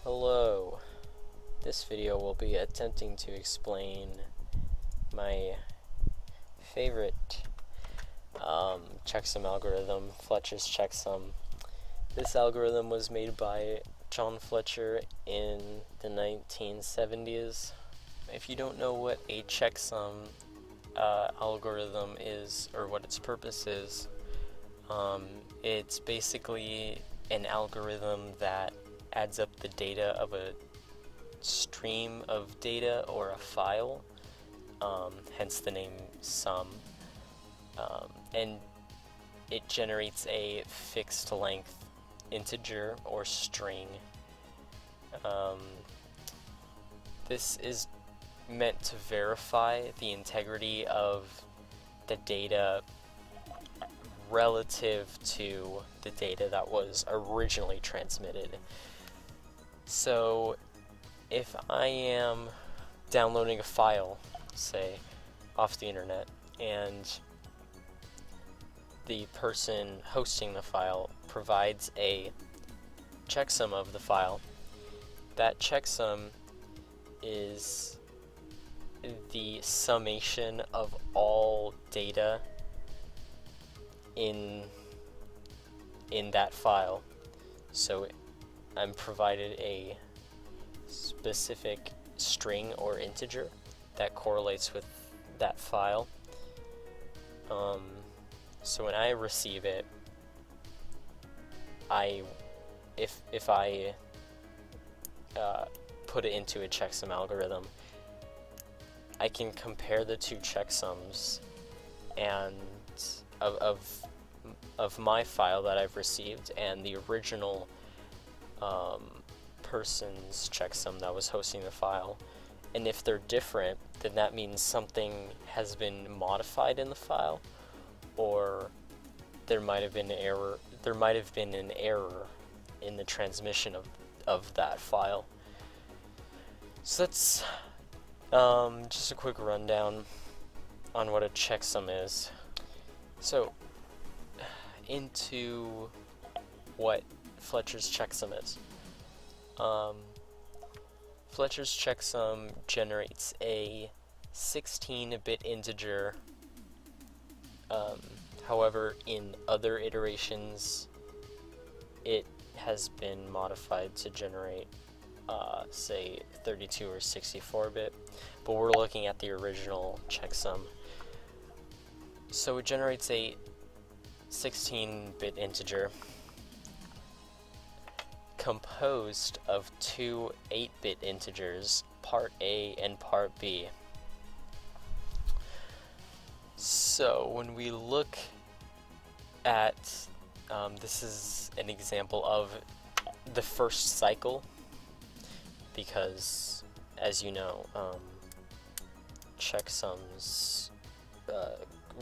Hello. This video will be attempting to explain my favorite checksum algorithm, Fletcher's checksum. This algorithm was made by John Fletcher in the 1970s. If you don't know what a checksum algorithm is, or what its purpose is, it's basically an algorithm that adds up the data of a stream of data or a file, hence the name sum, and it generates a fixed length integer or string. This is meant to verify the integrity of the data relative to the data that was originally transmitted. So if I am downloading a file, say, off the internet, and the person hosting the file provides a checksum of the file, that checksum is the summation of all data in that file. So I'm provided a specific string or integer that correlates with that file. So when I receive it, if I put it into a checksum algorithm, I can compare the two checksums and of my file that I've received and the original person's checksum that was hosting the file. And if they're different, then that means something has been modified in the file, or there might have been an error. There might have been an error in the transmission of that file. So that's just a quick rundown on what a checksum is. So into what Fletcher's checksum is. Fletcher's checksum generates a 16-bit integer. However, in other iterations, it has been modified to generate, say, 32 or 64-bit. But we're looking at the original checksum. So it generates a 16-bit integer composed of two 8-bit integers, part A and part B. So when we look at, this is an example of the first cycle, because as you know, checksums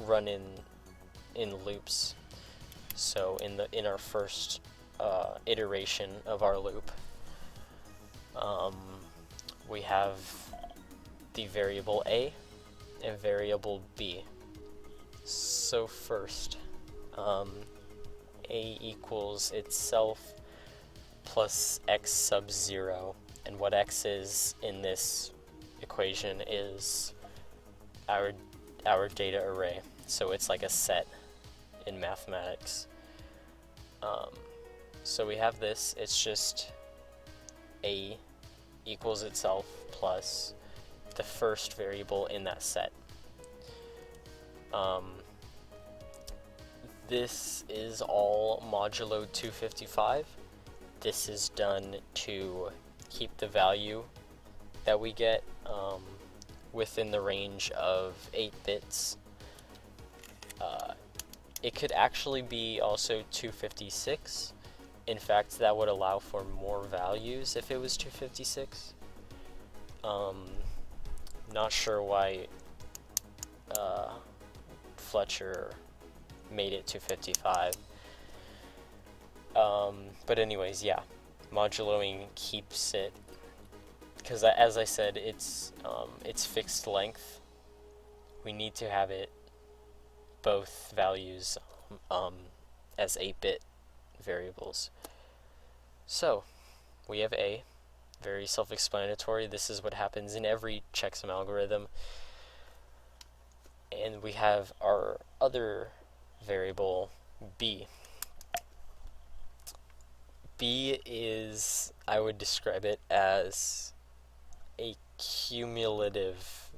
run in loops. So in our first iteration of our loop, we have the variable A and variable B. So first, A equals itself plus x sub 0, and what x is in this equation is our data array. So it's like a set in mathematics. So we have this, it's just A equals itself plus the first variable in that set. This is all modulo 255. This is done to keep the value that we get within the range of 8 bits. It could actually be also 256. In fact, that would allow for more values if it was 256. Not sure why Fletcher made it 255. But anyways, yeah, moduloing keeps it, because as I said, it's fixed length. We need to have it both values as 8-bit variables. So we have A, very self-explanatory. This is what happens in every checksum algorithm. And we have our other variable, b. B is, I would describe it as a cumulative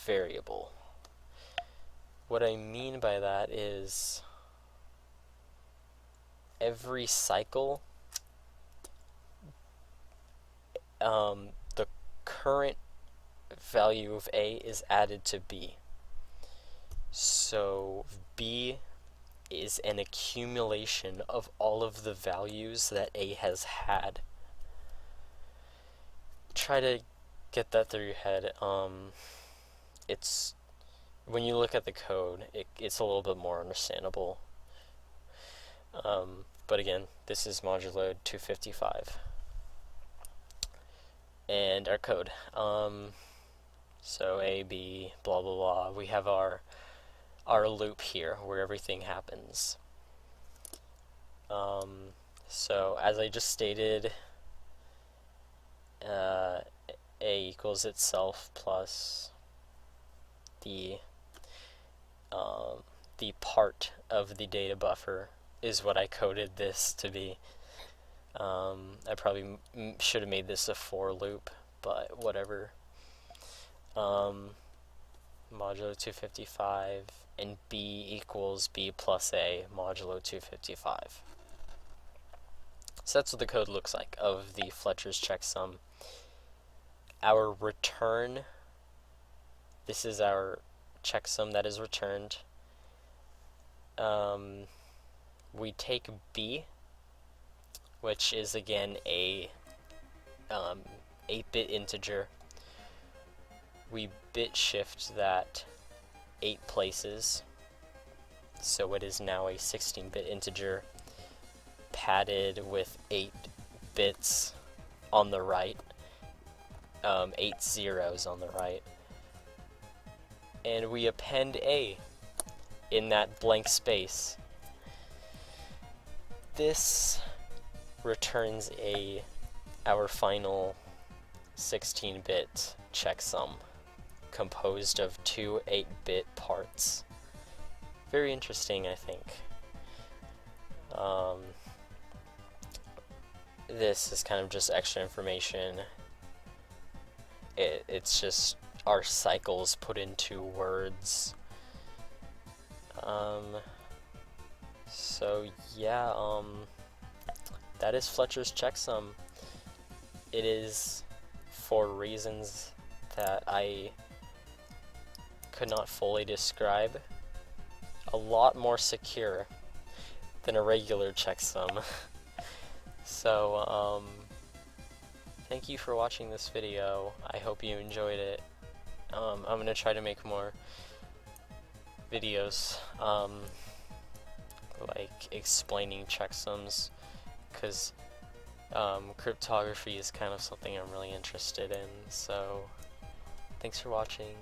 variable. What I mean by that is every cycle, the current value of A is added to B. So B is an accumulation of all of the values that A has had. Try to get that through your head. It's when you look at the code, it's a little bit more understandable. But again, this is modulo 255. And our code. So A, B, blah, blah, blah. We have our loop here where everything happens. So as I just stated, A equals itself plus the part of the data buffer is what I coded this to be. I probably should have made this a for loop, but whatever. Modulo 255, and B equals B plus A modulo 255. So that's what the code looks like of the Fletcher's checksum. Our return, this is our checksum that is returned. We take B, which is again a 8-bit integer. We bit shift that 8 places, so it is now a 16-bit integer padded with 8 bits on the right, 8 zeros on the right, and we append A in that blank space. This returns our final 16-bit checksum composed of 2 8-bit parts. Very interesting, I think. This is kind of just extra information. It's just our cycles put into words. So yeah, that is Fletcher's checksum. It is, for reasons that I could not fully describe, a lot more secure than a regular checksum. So, thank you for watching this video. I hope you enjoyed it. I'm going to try to make more videos, like explaining checksums, because cryptography is kind of something I'm really interested in. So, thanks for watching.